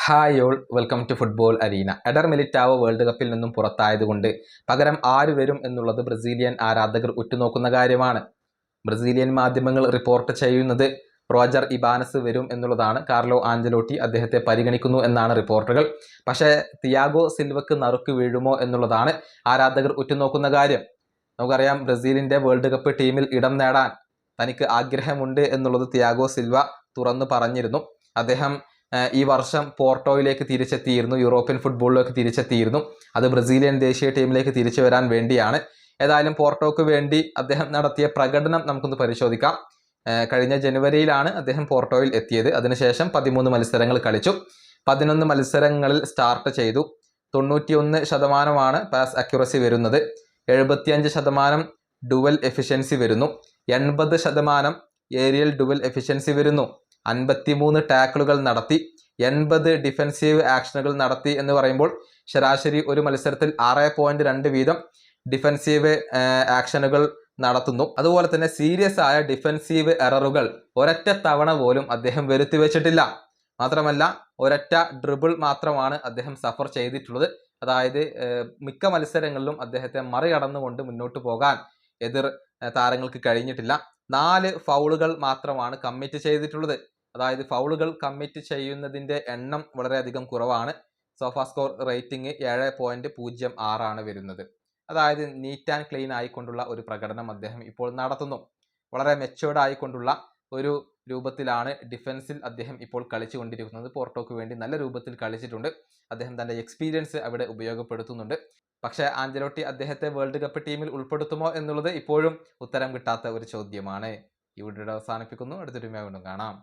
Hi all, welcome to football arena. Eder Militao world കപ്പിൽ നിന്നും പുറത്തായതുകൊണ്ട് പകരം ആര് വരും എന്നുള്ളത് ബ്രസീലിയൻ ആരാധകർ ഉറ്റുനോക്കുന്ന കാര്യമാണ്. ബ്രസീലിയൻ മാധ്യമങ്ങൾ റിപ്പോർട്ട് ചെയ്യുന്നത് റോജർ ഇബാനസ് വരും എന്നുള്ളതാണ്. കാർലോ ആഞ്ചലോട്ടി അദ്ദേഹത്തെ പരിഗണിക്കുന്നു എന്നാണ് റിപ്പോർട്ടുകൾ. പക്ഷേ തിയാഗോ സിൽവക്ക് നറുക്ക് വീഴുമോ എന്നുള്ളതാണ് ആരാധകർ ഉറ്റുനോക്കുന്ന കാര്യം. നമുക്കറിയാം, ബ്രസീലിൻ്റെ വേൾഡ് കപ്പ് ടീമിൽ ഇടം നേടാൻ തനിക്ക് ആഗ്രഹമുണ്ട് എന്നുള്ളത് തിയാഗോ സിൽവ തുറന്നു പറഞ്ഞിരുന്നു. അദ്ദേഹം ഈ വർഷം പോർട്ടോയിലേക്ക് തിരിച്ചെത്തിയിരുന്നു, യൂറോപ്യൻ ഫുട്ബോളിലേക്ക് തിരിച്ചെത്തിയിരുന്നു. അത് ബ്രസീലിയൻ ദേശീയ ടീമിലേക്ക് തിരിച്ചു വരാൻ വേണ്ടിയാണ്. ഏതായാലും പോർട്ടോക്ക് വേണ്ടി അദ്ദേഹം നടത്തിയ പ്രകടനം നമുക്കൊന്ന് പരിശോധിക്കാം. കഴിഞ്ഞ ജനുവരിയിലാണ് അദ്ദേഹം പോർട്ടോയിൽ എത്തിയത്. അതിനുശേഷം 13 മത്സരങ്ങൾ കളിച്ചു. 11 മത്സരങ്ങളിൽ സ്റ്റാർട്ട് ചെയ്തു. 91% പാസ് അക്യുറസി വരുന്നത്, 75% ഡുവൽ എഫിഷ്യൻസി വരുന്നു, 80% ഏരിയൽ ഡുവൽ എഫിഷ്യൻസി വരുന്നു, 53 ടാക്കിളുകൾ നടത്തി, 80 ഡിഫൻസീവ് ആക്ഷനുകൾ നടത്തി എന്ന് പറയുമ്പോൾ ശരാശരി ഒരു മത്സരത്തിൽ 6.2 വീതം ഡിഫൻസീവ് ആക്ഷനുകൾ നടത്തുന്നു. അതുപോലെ തന്നെ സീരിയസ് ആയ ഡിഫൻസീവ് എററുകൾ ഒരൊറ്റ തവണ പോലും അദ്ദേഹം വരുത്തി വെച്ചിട്ടില്ല. മാത്രമല്ല, ഒരൊറ്റ ഡ്രിബിൾ മാത്രമാണ് അദ്ദേഹം സഫർ ചെയ്തിട്ടുള്ളത്. അതായത് മിക്ക മത്സരങ്ങളിലും അദ്ദേഹത്തെ മറികടന്നുകൊണ്ട് മുന്നോട്ട് പോകാൻ എതിർ താരങ്ങൾക്ക് കഴിഞ്ഞിട്ടില്ല. 4 ഫൗളുകൾ മാത്രമാണ് കമ്മിറ്റ് ചെയ്തിട്ടുള്ളത്. അതായത് ഫൗളുകൾ കമ്മിറ്റ് ചെയ്യുന്നതിൻ്റെ എണ്ണം വളരെയധികം കുറവാണ്. സോഫാ സ്കോർ റേറ്റിംഗ് 7.06 ആണ് വരുന്നത്. അതായത് നീറ്റ് ആൻഡ് ക്ലീൻ ആയിക്കൊണ്ടുള്ള ഒരു പ്രകടനം അദ്ദേഹം ഇപ്പോൾ നടത്തുന്നു. വളരെ മെച്ചുവേർഡ് ആയിക്കൊണ്ടുള്ള ഒരു രൂപത്തിലാണ് ഡിഫൻസിൽ അദ്ദേഹം ഇപ്പോൾ കളിച്ചുകൊണ്ടിരിക്കുന്നത്. പോർട്ടോക്ക് വേണ്ടി നല്ല രൂപത്തിൽ കളിച്ചിട്ടുണ്ട്. അദ്ദേഹം തൻ്റെ എക്സ്പീരിയൻസ് അവിടെ ഉപയോഗപ്പെടുത്തുന്നുണ്ട്. പക്ഷേ ആഞ്ചലോട്ടി അദ്ദേഹത്തെ വേൾഡ് കപ്പ് ടീമിൽ ഉൾപ്പെടുത്തുമോ എന്നുള്ളത് ഇപ്പോഴും ഉത്തരം കിട്ടാത്ത ഒരു ചോദ്യമാണ്. ഈ വീഡിയോ അവസാനിപ്പിക്കുന്നു. അടുത്തൊരു വീണ്ടും കാണാം.